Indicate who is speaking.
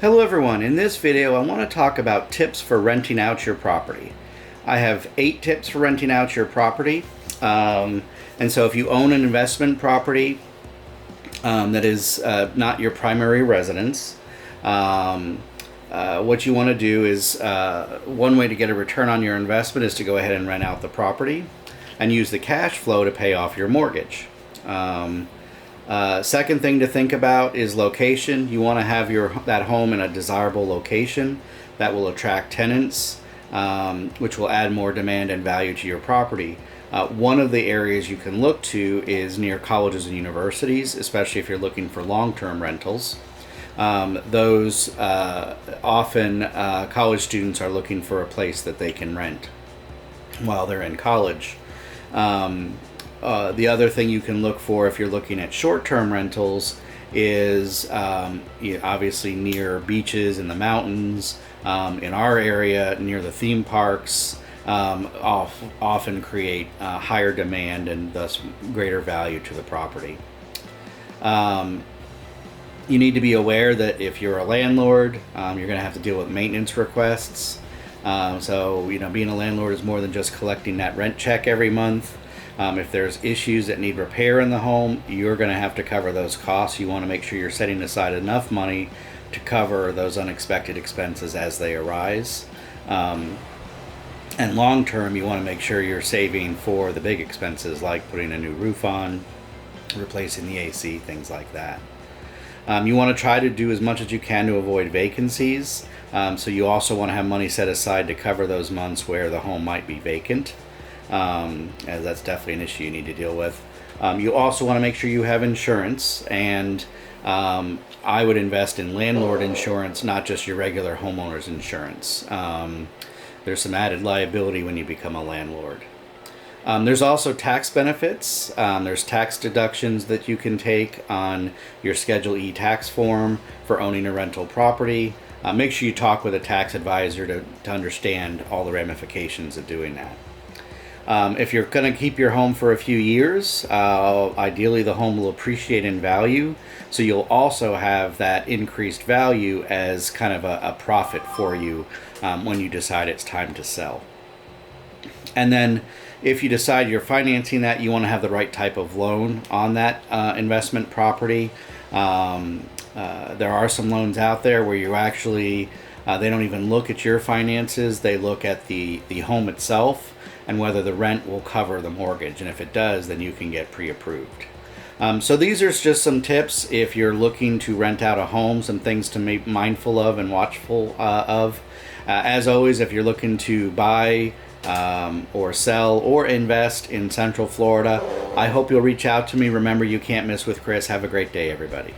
Speaker 1: Hello everyone, in this video I want to talk about tips for renting out your property. I have 8 tips for renting out your property. And so if you own an investment property that is not your primary residence, what you want to do is, one way to get a return on your investment is to go ahead and rent out the property and use the cash flow to pay off your mortgage. Second thing to think about is location. You want to have that home in a desirable location that will attract tenants, which will add more demand and value to your property. One of the areas you can look to is near colleges and universities, especially if you're looking for long-term rentals. Those often college students are looking for a place that they can rent while they're in college. The other thing you can look for if you're looking at short-term rentals is obviously near beaches in the mountains. In our area, near the theme parks, often create higher demand and thus greater value to the property. You need to be aware that if you're a landlord, you're going to have to deal with maintenance requests. So being a landlord is more than just collecting that rent check every month. If there's issues that need repair in the home, you're going to have to cover those costs. You want to make sure you're setting aside enough money to cover those unexpected expenses as they arise. And long term, you want to make sure you're saving for the big expenses like putting a new roof on, replacing the AC, things like that. You want to try to do as much as you can to avoid vacancies. So you also want to have money set aside to cover those months where the home might be vacant. As that's definitely an issue you need to deal with. You also want to make sure you have insurance, and I would invest in landlord insurance, not just your regular homeowner's insurance. There's some added liability when you become a landlord. There's also tax benefits. There's tax deductions that you can take on your Schedule E tax form for owning a rental property. Make sure you talk with a tax advisor to understand all the ramifications of doing that. If you're going to keep your home for a few years, ideally the home will appreciate in value, so you'll also have that increased value as kind of a profit for you when you decide it's time to sell. And then if you decide you're financing that, you want to have the right type of loan on that investment property. There are some loans out there where you actually, they don't even look at your finances, they look at the home itself and whether the rent will cover the mortgage. And if it does, then you can get pre-approved. So these are just some tips if you're looking to rent out a home, some things to be mindful of and watchful of. As always, if you're looking to buy or sell or invest in Central Florida, I hope you'll reach out to me. Remember, you can't miss with Chris. Have a great day, everybody.